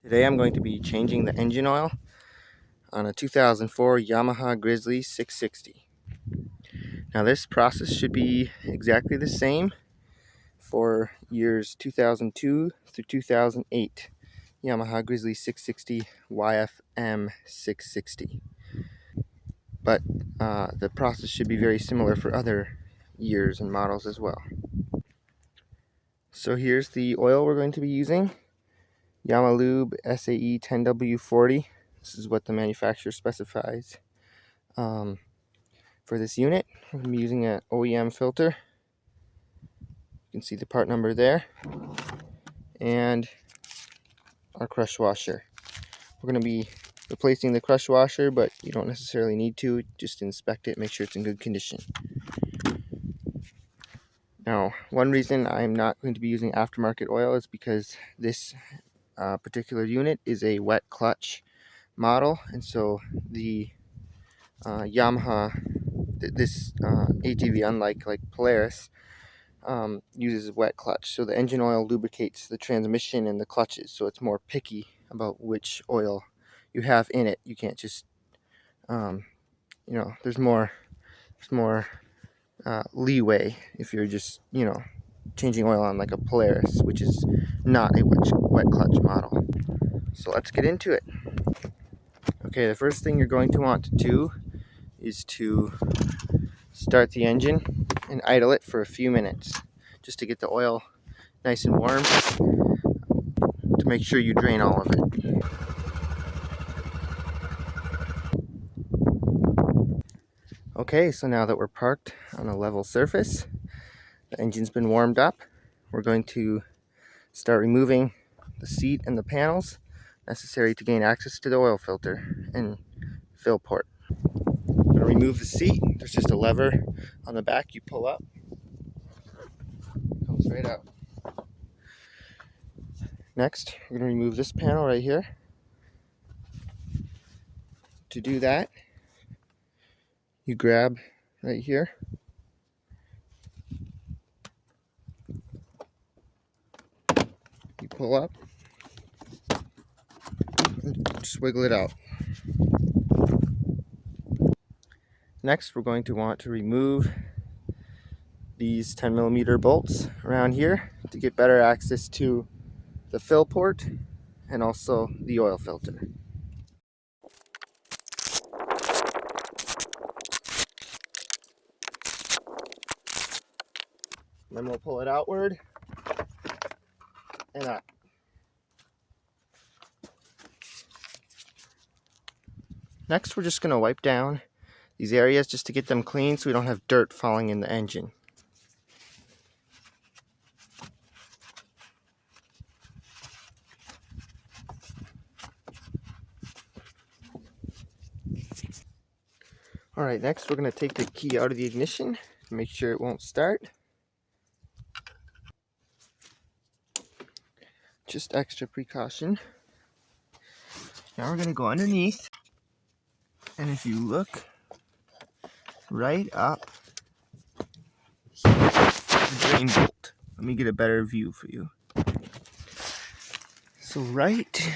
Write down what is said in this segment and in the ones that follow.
Today I'm going to be changing the engine oil on a 2004 Yamaha Grizzly 660. Now this process should be exactly the same for years 2002 through 2008 Yamaha Grizzly 660 YFM 660. But the process should be very similar for other years and models as well. So here's the oil we're going to be using. Yamalube SAE 10W40. This is what the manufacturer specifies for this unit. We're going to be using an OEM filter. You can see the part number there. And our crush washer. We're going to be replacing the crush washer, but you don't necessarily need to. Just inspect it, make sure it's in good condition. Now, one reason I'm not going to be using aftermarket oil is because this particular unit is a wet clutch model, and so the Yamaha, this ATV, unlike Polaris, uses wet clutch, so the engine oil lubricates the transmission and the clutches, so it's more picky about which oil you have in it. You can't just there's more leeway if you're just changing oil on like a Polaris, which is not a wet clutch model. So let's get into it. Okay, the first thing you're going to want to do is to start the engine and idle it for a few minutes just to get the oil nice and warm, to make sure you drain all of it. Okay, so now that we're parked on a level surface, the engine's been warmed up, we're going to start removing the seat and the panels necessary to gain access to the oil filter and fill port. I'm going to remove the seat. There's just a lever on the back you pull up. Comes right out. Next, we're going to remove this panel right here. To do that, you grab right here. You pull up and just wiggle it out. Next, we're going to want to remove these 10mm bolts around here to get better access to the fill port and also the oil filter. Then we'll pull it outward and up. Next, we're just going to wipe down these areas just to get them clean so we don't have dirt falling in the engine. Alright, next we're going to take the key out of the ignition to make sure it won't start. Just extra precaution. Now we're going to go underneath, and if you look right up, the drain bolt. Let me get a better view for you. So right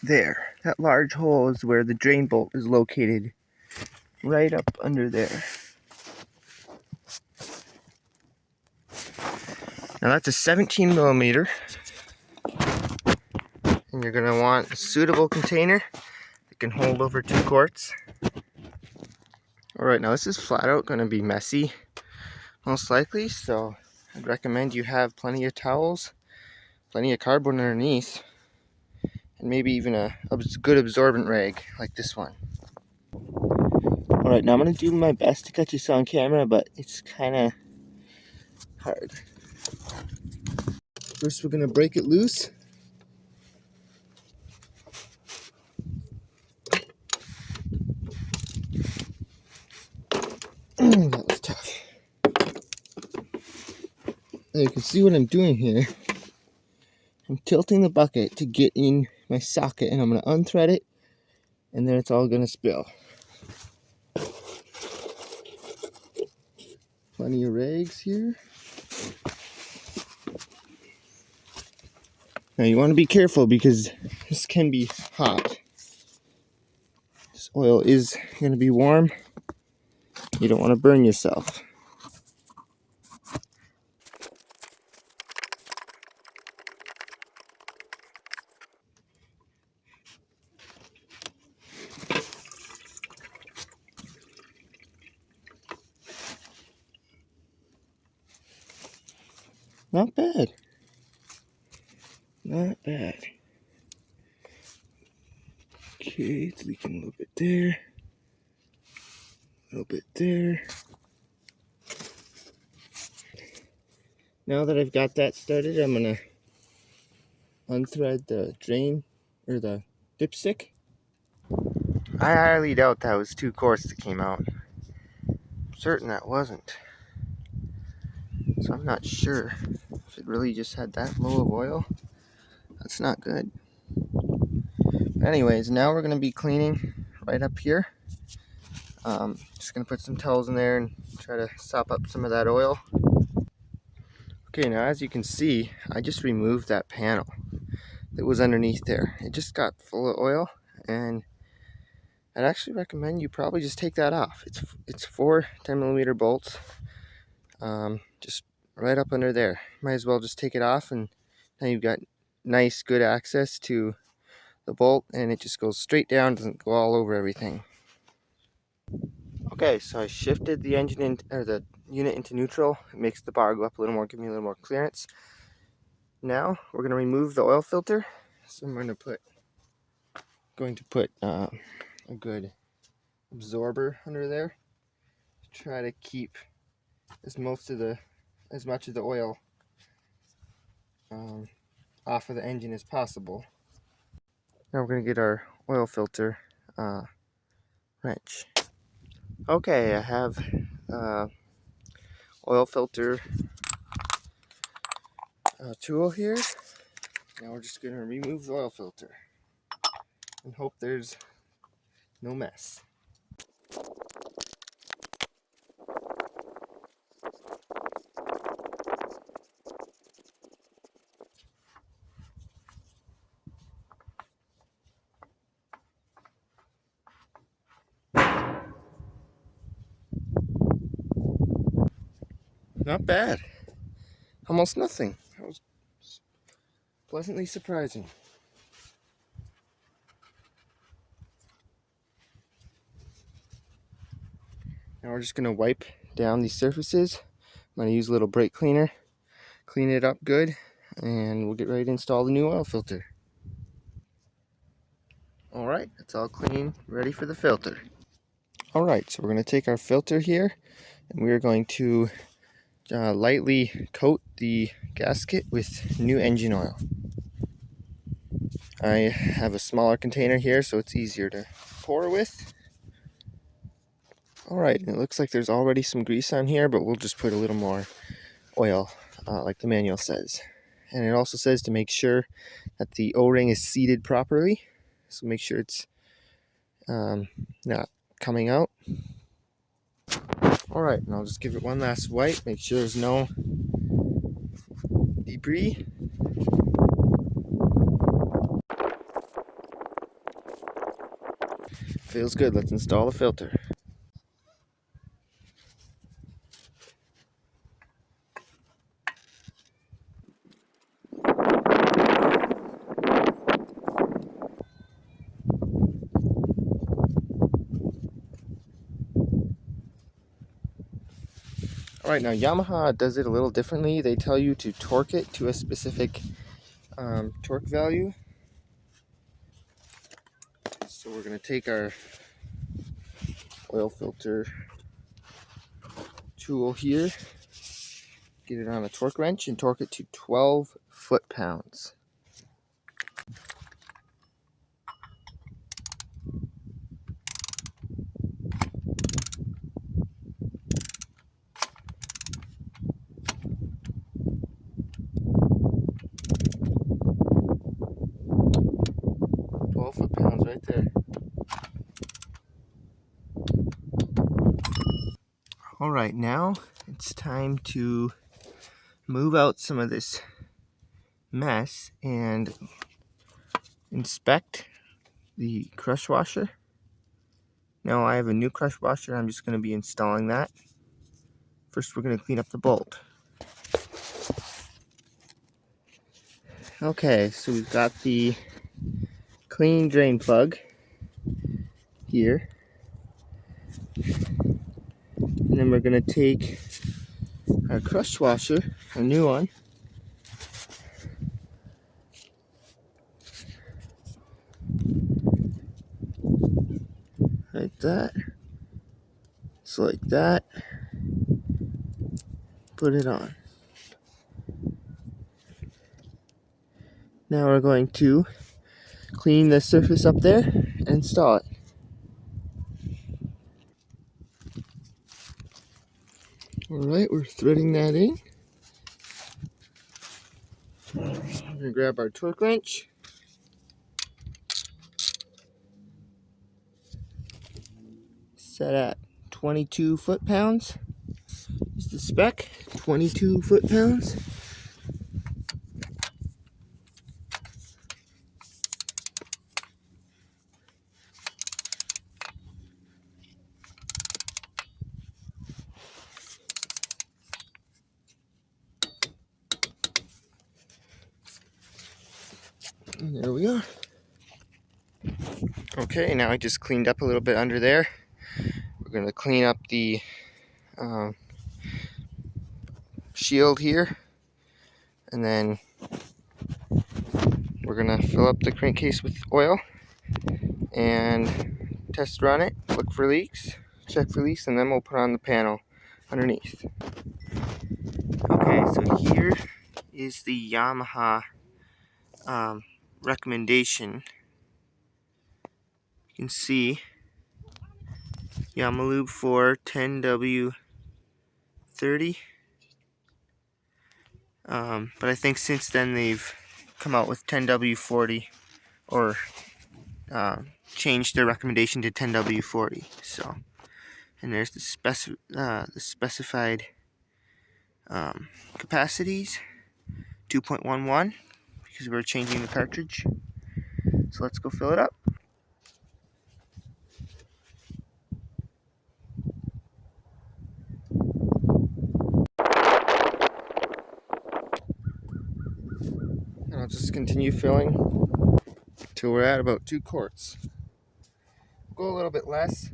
there, that large hole is where the drain bolt is located, right up under there. Now that's a 17mm, and you're going to want a suitable container that can hold over 2 quarts. Alright, now this is flat out going to be messy, most likely, so I'd recommend you have plenty of towels, plenty of cardboard underneath, and maybe even a good absorbent rag like this one. Alright, now I'm going to do my best to catch this on camera, but it's kind of hard. First we're going to break it loose. That was tough. Now you can see what I'm doing here. I'm tilting the bucket to get in my socket, and I'm going to unthread it, and then it's all going to spill. Plenty of rags here. Now you want to be careful because this can be hot. This oil is going to be warm. You don't want to burn yourself. Not bad. Not bad. Okay, it's leaking a little bit there. A little bit there. Now that I've got that started, I'm going to unthread the drain or the dipstick. I highly doubt that was 2 quarts that came out. I'm certain that wasn't. So I'm not sure if it really just had that low of oil. That's not good. But anyways, now we're going to be cleaning right up here. Just going to put some towels in there and try to sop up some of that oil. Okay, now as you can see, I just removed that panel that was underneath there. It just got full of oil, and I'd actually recommend you probably just take that off. It's 4 10mm bolts, just right up under there. Might as well just take it off, and now you've got nice, good access to the bolt, and it just goes straight down, doesn't go all over everything. Okay, so I shifted the engine or the unit into neutral. It makes the bar go up a little more, give me a little more clearance. Now we're going to remove the oil filter. So I'm going to put a good absorber under there to try to keep as much of the oil off of the engine as possible. Now we're going to get our oil filter wrench. Okay, I have oil filter tool here. Now we're just going to remove the oil filter and hope there's no mess. Not bad. Almost nothing. That was pleasantly surprising. Now we're just going to wipe down these surfaces. I'm going to use a little brake cleaner, clean it up good, and we'll get ready to install the new oil filter. Alright, it's all clean, ready for the filter. Alright, so we're going to take our filter here, and we are going to lightly coat the gasket with new engine oil. I have a smaller container here, so it's easier to pour with. Alright, it looks like there's already some grease on here, but we'll just put a little more oil, like the manual says. And it also says to make sure that the O-ring is seated properly. So make sure it's not coming out. Alright, and I'll just give it one last wipe, make sure there's no debris. Feels good, let's install the filter. Alright, now Yamaha does it a little differently. They tell you to torque it to a specific torque value. So we're going to take our oil filter tool here, get it on a torque wrench, and torque it to 12 foot-pounds. Foot-pounds right there. Alright, now it's time to move out some of this mess and inspect the crush washer. Now I have a new crush washer. I'm just going to be installing that. First we're going to clean up the bolt. Okay, so we've got the clean drain plug here. And then we're going to take our crush washer, a new one, like that. So like that. Put it on. Now we're going to clean the surface up there and install it. Alright, we're threading that in. We're going to grab our torque wrench. Set at 22 foot-pounds. Is the spec, 22 foot-pounds. And there we are. Okay, now I just cleaned up a little bit under there. We're going to clean up the shield here. And then we're going to fill up the crankcase with oil and test run it, look for leaks, check for leaks, and then we'll put on the panel underneath. Okay, so here is the Yamaha recommendation. You can see Yamalube 4 10W30. But I think since then they've come out with 10W40 or changed their recommendation to 10W40. So, and there's the specified capacities, 2.11, because we're changing the cartridge. So let's go fill it up. And I'll just continue filling till we're at about 2 quarts. Go a little bit less.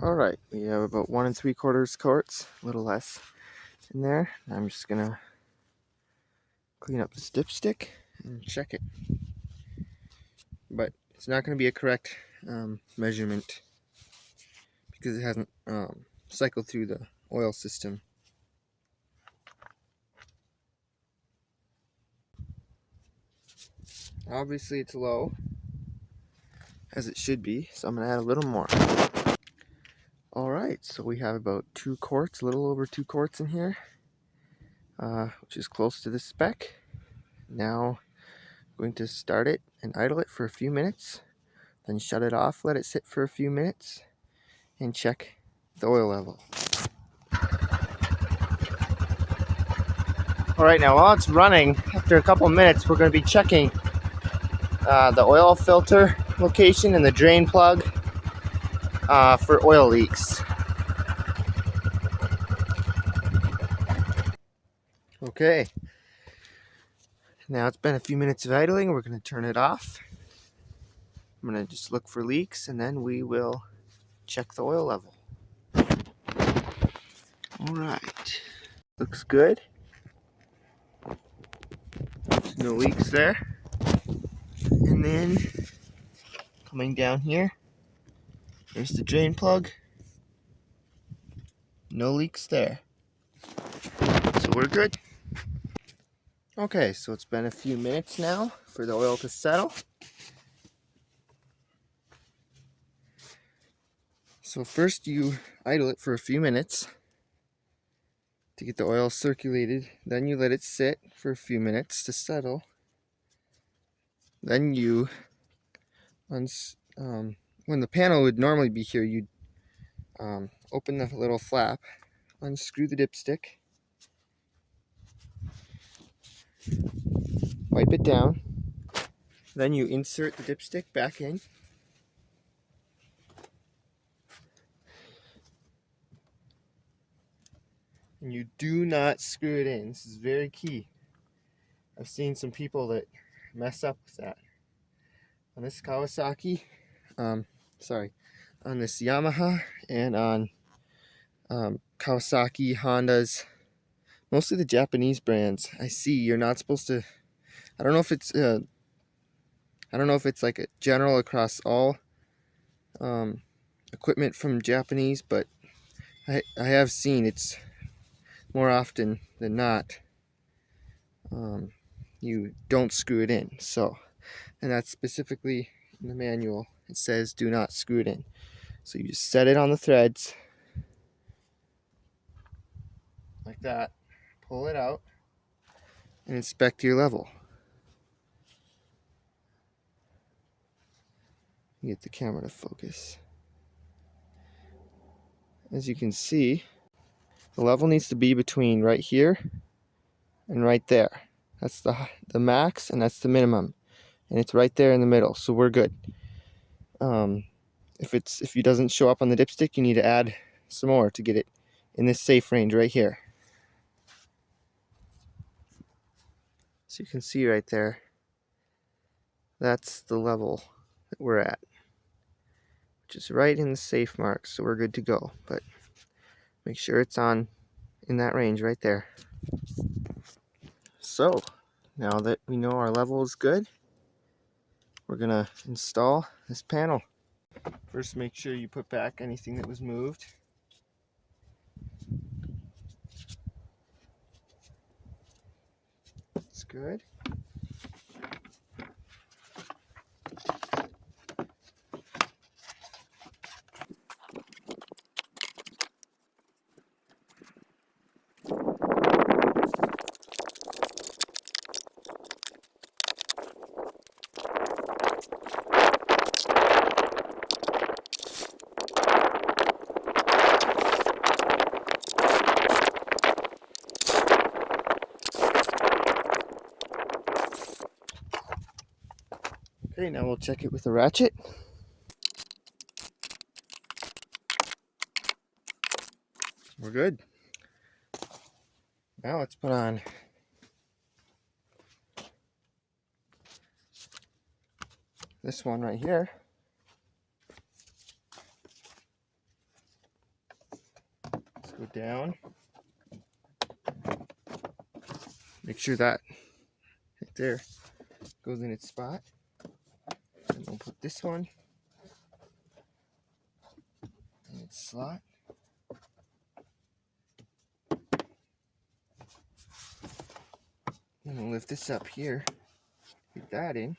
Alright, we have about 1 3/4 quarts, a little less in there. I'm just gonna clean up the dipstick and check it. But it's not going to be a correct measurement because it hasn't cycled through the oil system. Obviously it's low, as it should be, so I'm going to add a little more. Alright, so we have about 2 quarts, a little over 2 quarts in here, which is close to the spec. Now I'm going to start it and idle it for a few minutes, then shut it off, let it sit for a few minutes, and check the oil level. Alright, now while it's running, after a couple minutes, we're going to be checking the oil filter location and the drain plug for oil leaks. Okay, now it's been a few minutes of idling. We're going to turn it off. I'm going to just look for leaks and then we will check the oil level. Alright, looks good. There's no leaks there. And then coming down here, there's the drain plug. No leaks there. So we're good. Okay, so it's been a few minutes now for the oil to settle. So first you idle it for a few minutes to get the oil circulated. Then you let it sit for a few minutes to settle. Then you when the panel would normally be here, you'd open the little flap, unscrew the dipstick, wipe it down, then you insert the dipstick back in. And you do not screw it in. This is very key. I've seen some people that mess up with that. On this Kawasaki, on this Yamaha, and on Kawasaki, Hondas, mostly the Japanese brands, I see you're not supposed to. I don't know if it's like a general across all equipment from Japanese, but I have seen it's more often than not you don't screw it in. So, and that's specifically in the manual. It says do not screw it in. So you just set it on the threads like that, pull it out, and inspect your level. Get the camera to focus. As you can see, the level needs to be between right here and right there. That's the max, and that's the minimum, and it's right there in the middle, so we're good. If it doesn't show up on the dipstick, you need to add some more to get it in this safe range right here. So you can see right there, that's the level that we're at, which is right in the safe mark, so we're good to go. But make sure it's in that range right there. So now that we know our level is good, we're gonna install this panel. First, make sure you put back anything that was moved. That's good. Okay, now we'll check it with a ratchet. We're good. Now let's put on this one right here. Let's go down. Make sure that right there goes in its spot. And we'll put this one in its slot. Then we'll lift this up here, get that in.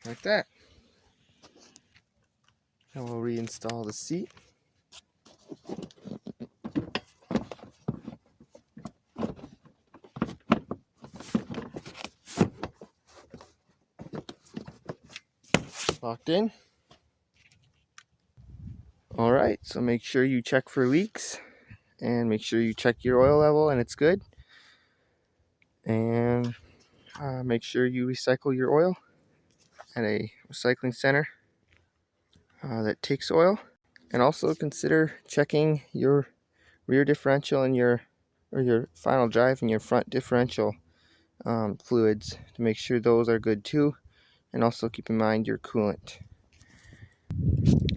Like that. Now we'll reinstall the seat. Locked in. Alright, so make sure you check for leaks and make sure you check your oil level and it's good. And make sure you recycle your oil at a recycling center that takes oil. And also consider checking your rear differential and your final drive and your front differential fluids to make sure those are good too. And also keep in mind your coolant.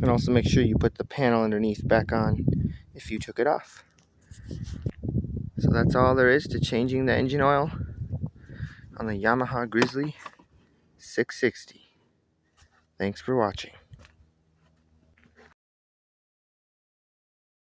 And also make sure you put the panel underneath back on if you took it off. So that's all there is to changing the engine oil on the Yamaha Grizzly 660. Thanks for watching.